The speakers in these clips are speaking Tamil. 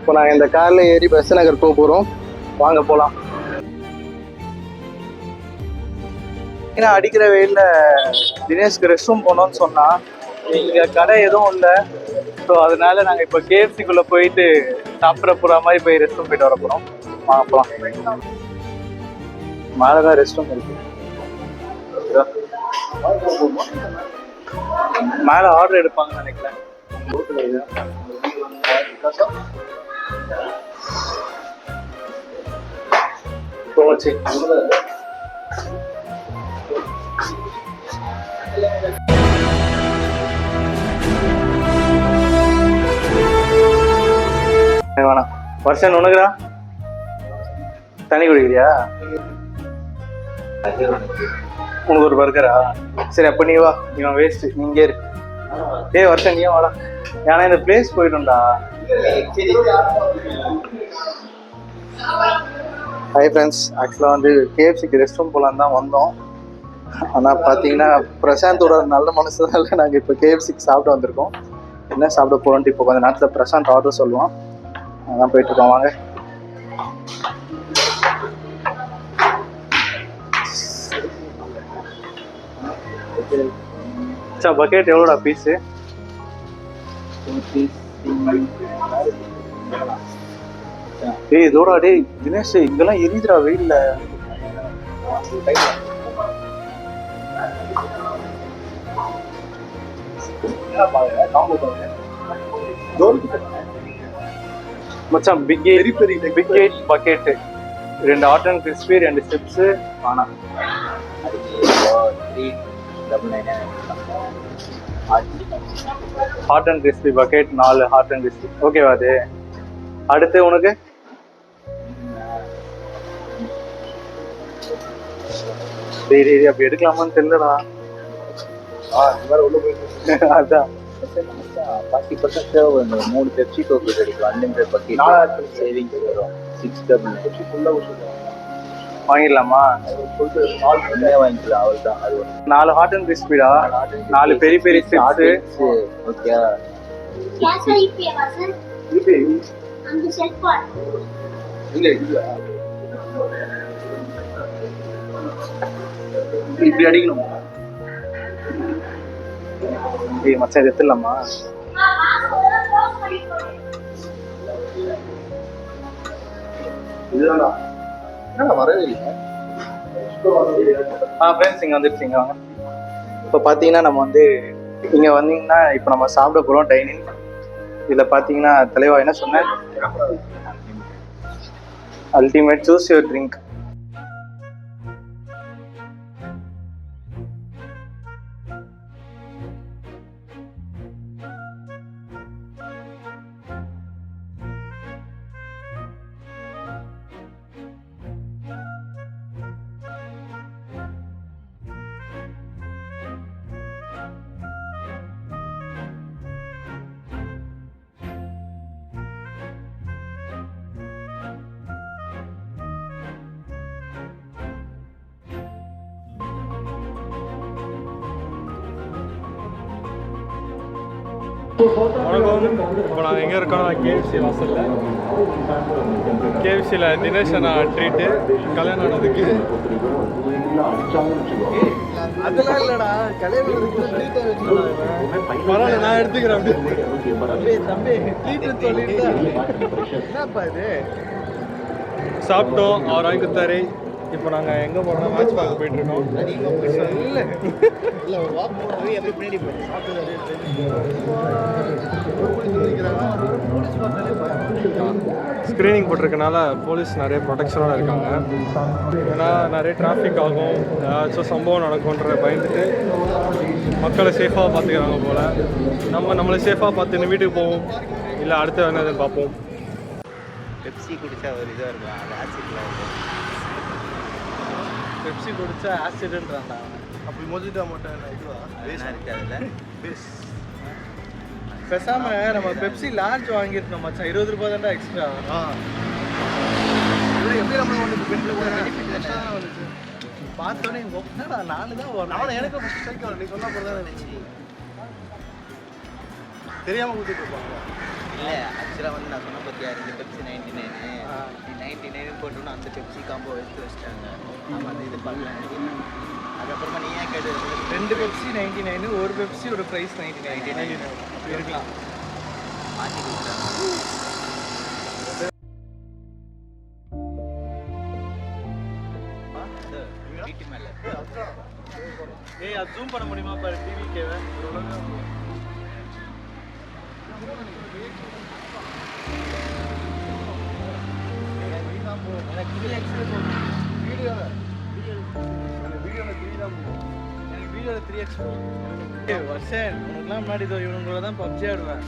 இப்போ நாங்கள் இந்த காரில் ஏறி பெசன்ட் நகர் போக போகிறோம். வாங்க போகலாம். ஏன்னா அடிக்கிற வெயிலில் தினேஷ்க்கு ரெஸ்ட் ரூம் போனோம்னு சொன்னால் இங்கே கடை எதுவும் இல்லை. ஸோ அதனால நாங்கள் இப்போ கேஎஃப்சிக்குள்ளே போயிட்டு சாப்பிட்ற போகிற மாதிரி போய் ரெஸ்ட் ரூம் போயிட்டு வர போகிறோம். வாங்க போகலாம். மேலே தான் ரெஸ்ட் ரூம் இருக்கு. மேலே ஆர்டர் எடுப்பாங்கன்னு நினைக்கிறேன். வேணாம் வருஷம் உனக்குறா தண்ணி குடிக்கிறியா? உனக்கு ஒரு பர்கரா? சரி அப்ப நீ வா, இவன் வேஸ்ட், நீங்க இரு. வருஷம் நீயே வாடா, ஏன்னா இந்த பிளேஸ் போயிடும்டா. ஹாய் ஃப்ரெண்ட்ஸ், ஆக்சுவலாக வந்து கேஎஃப்சிக்கு ரெஸ்ட் ரூம் போகலான்னு தான் வந்தோம். ஆனால் பார்த்தீங்கன்னா பிரசாந்தோட நல்ல மனசுனால நாங்கள் இப்போ கேஎஃப்சிக்கு சாப்பிட்டு வந்திருக்கோம். என்ன சாப்பிட போகிறோன்ட்டு இப்போ கொஞ்சம் நேரத்தில் பிரசாந்த் ஆர்டர் சொல்லுவான். அதான் போயிட்டுருக்கோம். வாங்க. பக்கெட் எவ்வளோடா பீஸு? டேய் இதோடா டேய் தினேஷ், இங்கெல்லாம் எரியுதுடா வெயில்ல. மச்சான் big eight bucket, 2 hot and crispy, 2 strips. ஆனா hot and crispy bucket 4 hot and crispy. ஓகேவா? அது அடுத்து உனக்கு அப்படி எடுக்கலாமான்னு தெரியலடா. அதான் 40% தேவை. 3 பெப்சி கோக் கிடைக்கும், அன்லிமிட்டட் பக்கெட் சேவிங்ஸ் வரும். 6 வாங்கிடலாமா? வாங்கிக்கலாம், அவ்வளோதான். அது 4 ஹாட் அண்ட் கிறிஸ்பிடா, 4 பெரிய பெரிய ஸ்டிப்ஸ். ஓகே. இப்படி அடிக்கணும். மச்சான் எடுத்துடலாமா? வரவே இல்லை. ஃப்ரெண்ட்ஸ் இங்கே வந்துருச்சுங்க. வாங்க. இப்போ பார்த்தீங்கன்னா நம்ம வந்து இங்கே வந்தீங்கன்னா இப்போ நம்ம சாப்பிட போகிறோம் டைனிங். இதில் பார்த்தீங்கன்னா தலைவா என்ன சொன்னேன்? Ultimate choose your drink. வணக்கம். இப்போ நாங்கள் எங்கே இருக்கோம்? கேஎஃப்சி வாசலில். கேஎஃப்சியில் தினேஷ் அண்ணா ட்ரீட்டு கல்யாணம் ஆனதுக்கு. அதெல்லாம் இல்லைடா, கல்யாணம் பரவாயில்ல, நான் எடுத்துக்கிறேன். தம்பி ட்ரீட் சொல்லிட்டு என்னப்பா இது? சாப்பிட்டோம், அவர் வாங்கி கொடுத்தாரு. இப்போ நாங்கள் எங்கே போகிறோம்? மேட்ச் பார்க்க போயிட்டுருக்கோம். ஸ்க்ரீனிங் போட்டிருக்கனால போலீஸ் நிறைய ப்ரொடெக்ஷனோடு இருக்காங்க. ஏன்னா நிறைய டிராஃபிக் ஆகும், ஏதாச்சும் சம்பவம் நடக்கும்ன்ற பயந்துட்டு மக்களை சேஃபாக பார்த்துக்கிறாங்க போல். நம்மளை சேஃபாக பார்த்துன்னு வீட்டுக்கு போவோம், இல்லை அடுத்த வேணால் பார்ப்போம். பெப்சி குடிச்சா ஒரு இதாக இருக்கும், அது ஆசிட்லாம் இருக்கும். பெப்சி குடிச்சா ஆசிடுன்றான்டா. அப்படி மொஜிட்டோ மட்டும் இதுவா இருக்காதுல்ல. பேசாம நம்ம பெப்சி லார்ஜ் வாங்கிருக்கோம் மச்சான், 20 ரூபாய் தான்டா எக்ஸ்ட்ரா. எப்படி நம்ம பார்த்தோன்னே என்னடா 4 தான் வரும். அவனை எனக்கு ஃபர்ஸ்ட் சைக்கிள் நீ சொன்னா போறதா நினைச்சி தெரியாம கொடுத்துட்டு இருப்பாங்க. இல்லை ஆக்சுவலாக வந்து நான் சொன்ன பார்த்தியா 2 பெப்சி 99 நீ 99 போட்டோன்னா அந்த பெப்சி காம்போ எடுத்து வச்சிட்டாங்க. நம்ம அந்த இது பார்க்கலாம். அதுக்கப்புறமா நீ ஏன் கேட்டு 2 பெப்சி 99, ஒரு பெப்சியோட ப்ரைஸ் 99 அப்படி இருக்கலாம். மாற்றி கொடுத்தாங்க. வீட்டு மேலே ஏய் அது ஜூம் பண்ண முடியுமா பாரு டிவிக்கேவை வீடியோவில் 3x வருஷன் உனக்குலாம் முன்னாடி இவனுங்கள தான் பப்ஜி ஆடுவேன்.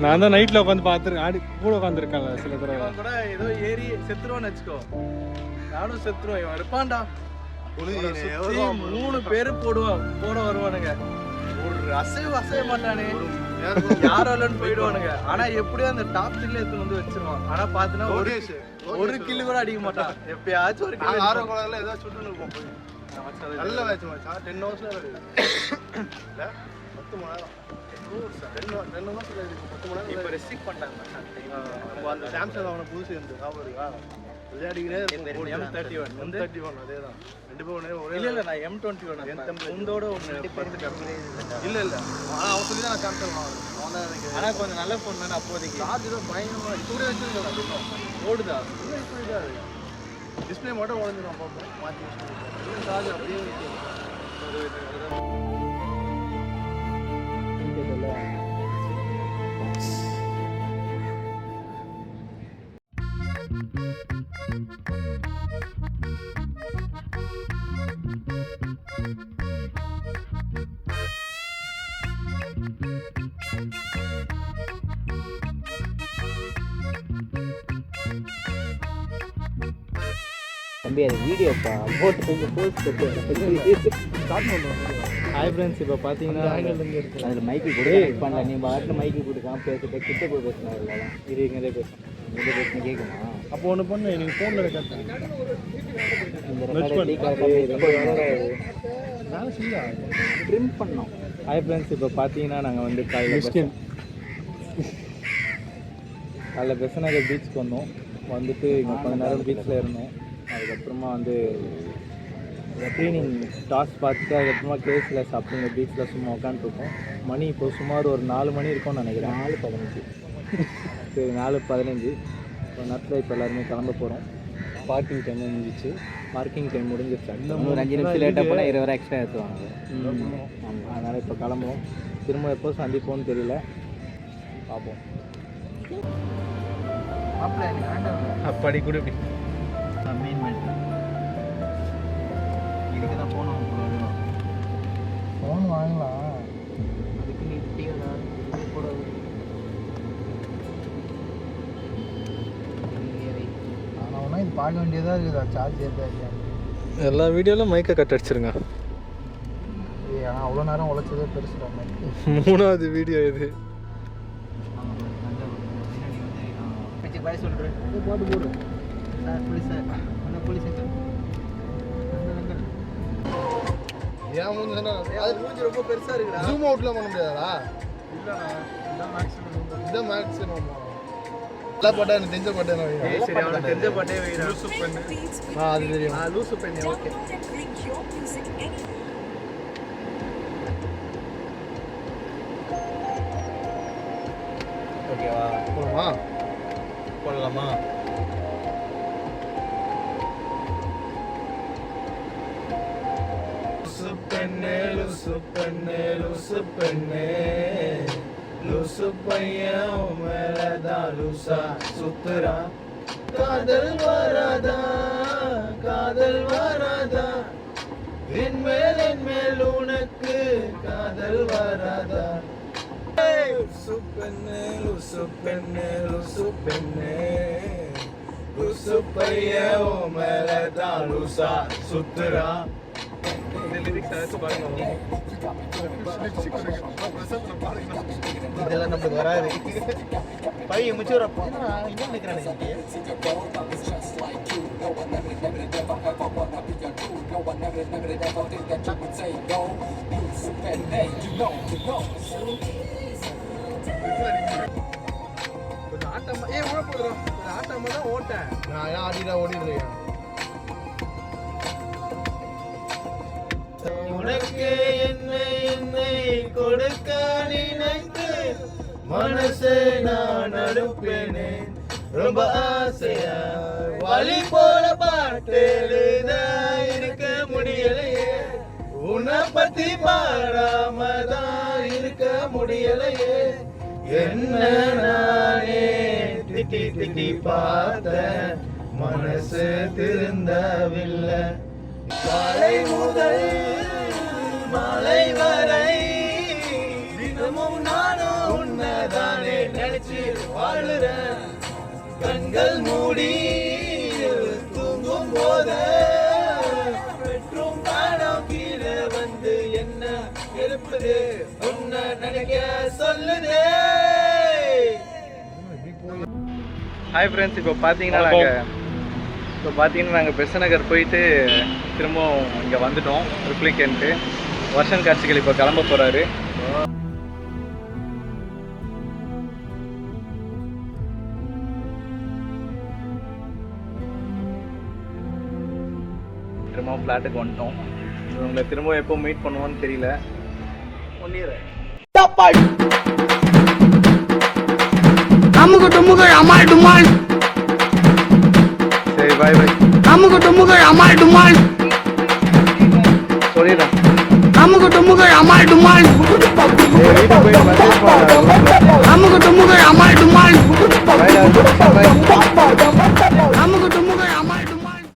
நான் தான் நைட்டில் உட்காந்து பார்த்துருக்கேன், ஆடி கூட உட்காந்துருக்கேன்ல சில தடவை. இவன் கூட ஏதோ ஏறி செத்துருவான்னு வச்சுக்கோ, நானும் செத்துருவேன். இவன் இருப்பான்டா, 3 பேரு போட வருவானுங்க. ஒரு அசைய மாட்டானே, யாராலும் போயிடுவானுங்க. ஆனா எப்படியோ அந்த டாப் கில்ல எடுத்து வந்து வச்சிருவான். ஆனா பாத்தீங்கன்னா ஒரு கில்லு கூட அடிக்க மாட்டான். எப்பயாச்சும் ஒரு கில்லு. ஆரோ கோலர்ல ஏதோ சுட்டு இருப்போம் போய். நல்ல மேட்ச் மச்சான். 10 ஹவர்ஸ்ல இல்ல 10 மணி நேரம். 10 ஹவர்ஸ்ல இருக்கு 10 மணி நேரம். இப்ப ரெஸ்ட்ரிக்ட் பண்ணிட்டாங்க மச்சான். நம்ம அந்த சாம்சங் அவன புதுசு வந்து ஞாபகம் இருக்கா? விளையாடிக்கிட்டே M31 M31 அதேதான். ரெண்டு பேரும் ஒரே இல்ல நான் M21 உந்தோட ஒன்னு இல்ல ஆனா அவன் சொல்லி தான் சாம்சங் வாங்குறேன். அவன் தான் எனக்கு. ஆனா கொஞ்சம் நல்ல ஃபோன் தானே அப்போதைக்கு. சார்ஜ் தான் பயங்கரமா கூட வச்சிருக்கேன். ஓடுதா? டிஸ்பிளே மட்டும் உடைஞ்சிரும் அப்பப்போ மாற்றி வச்சுருக்கேன். சார்ஜ் அப்படியே தம்பி அது வீடியோப்பா போட்டு கொஞ்சம் போஸ்ட் ஸ்டார்ட் பண்ணுவோம். ஹாய் ஃப்ரெண்ட்ஸ், இப்போ பார்த்தீங்கன்னா அதில் மைக்கு கூட பண்ணல. நீ பாட்டில் மைக்கு கொடுக்காம பேசிட்டு கிட்ட போய் பேசினா இல்லைலாம் இருங்க பேசுகிறேன். எங்கே பேசினா கேட்குமா? அப்போ ஒன்று பண்ணு, நீங்கள் ஃபோனில் ரெக்கார்ட் இந்த ட்ரிம் பண்ணோம். ஹாய் ஃப்ரெண்ட்ஸ், இப்போ பார்த்தீங்கன்னா நாங்கள் வந்து காலைல பெசநகர் பீச்சுக்கு வந்தோம். வந்துட்டு இங்கே கொஞ்ச நேரம் பீச்சில் இருந்தோம். அதுக்கப்புறமா வந்து க்ளீனிங் டாஸ் பார்த்துட்டு அதுக்கப்புறமா கேஸ்லெஸ் அப்படிங்கிற பீச்சில் சும்மா உட்காந்துருக்கோம். மணி இப்போ சுமார் ஒரு 4 மணி இருக்கும்னு நினைக்கிறேன். 4:15. சரி 4:15. இப்போ நேரத்தில் இப்போ எல்லாருமே கிளம்ப போகிறோம். பார்க்கிங் டைம் முடிஞ்சிச்சு. பார்க்கிங் டைம் முடிஞ்சிருச்சு. ஒரு 5 நிமிஷம் லேட்டாக போனால் 20 ரூபா எக்ஸ்ட்ரா ஏற்றுவாங்க. ஆமாம், அதனால் இப்போ கிளம்புறோம். திரும்ப எப்போ சந்திப்போம்னு தெரியல, பார்ப்போம். அப்படி கூட இப்படி மெயின் மேட்ரு இதுக்கு தான் போனோம். ஃபோன் வாங்கலாம். அதுக்கு நீ போடாது. ஆனால் இது பார்க்க வேண்டியதாக இருக்குதா சார்ஜ் ஏற்ற எல்லா வீடியோவில் மைக்கை கட் அடிச்சிருங்க. ஆனால் அவ்வளோ நேரம் உழைச்சதே பெருசுடா. 3வது வீடியோ இது. பாய் சொல்கிறேன். போட்டு போடு சார் போலீஸ் சார், அந்த போலீஸ் ஏன் மூஞ்சி தானே அது மூஞ்சி ரொம்ப பெருசாக இருக்குடா. ஜூம் அவுட்லாம் பண்ண முடியாதா? இல்லைண்ணா, இதான் மேக்ஸிமம். இதான் மேக்ஸிமம். எல்லா பாட்டா எனக்கு தெரிஞ்ச பாட்டே நான் வைக்கிறேன். சரி, அவனுக்கு தெரிஞ்ச பாட்டே வைக்கிறேன். லூசு பெண்ணு. அது தெரியும். லூசு பெண்ணு. ஓகே, ஓகேவா? போகலாமா? போடலாமா? லூசு பெண்ணே, லூசு பெண்ணே, லூசு பெண்ணே, லூசு பையன் மேலதான் லூசா சுத்துறா. காதல் வராதா, காதல் வராதா, என் மேல் உனக்கு காதல் வராதா? லூசு பெண்ணே, லூசு பெண்ணே, லூசு பெண்ணே, லூசு பையன் மேலதான் லூசா சுத்துறா. இதெல்லாம் நம்மளுக்கு வராது. பையன் முச்சூரா இங்கே நிற்கிறானுங்க. ஆட்டமா உள்ள போடுறோம் ஆட்டமா தான் ஓட்டேன் நான் ஆடிடா ஓடிடுறேன் உனக்கு என்னை கொடுக்க நினைத்து மனசை நான் அனுப்பினே ரொம்ப ஆசையா வழி போல பாட்டு எழுத இருக்க முடியலையே உன்னை பத்தி பாடாமதான் இருக்க முடியலையே என்ன நானே திட்டி திட்டி பார்த்த மனசு திருந்தவில்லை காலை முதல் மாலை வரை தினமும் நானும் உன்னதானே நினைச்சு வாழுறேன் கண்கள் மூடி தூங்கும் போது பெட்ரூம் பாடம் கீழே வந்து என்ன எழுப்புது உன்னை நினைக்க சொல்லுதே. ஹாய் ஃப்ரெண்ட்ஸ், இப்போ பார்த்தீங்கன்னா நாங்கள் பெச நகர் போயிட்டு திரும்பவும் இங்கே வந்துட்டோம் ரிப்ளிகேன்ட்டு. வருஷன் காட்சிகள் இப்போ கிளம்ப போகிறாரு. திரும்பவும் ஃப்ளாட்டுக்கு வந்துட்டோம். உங்களை திரும்ப எப்போ மீட் பண்ணுவோன்னு தெரியல. அமுகு டுமுகு அமால் டுமால் சரி, பாய் பாய். அமுகு டுமுகு அமால் டுமால் சொல்லிடுறேன். அமுகு டுமுகு அமால் டுமால் வீட்டுக்கு போய் மெசேஜ் பண்ணுறேன். அமுகு டுமுகு அமால் டுமால் பாய்.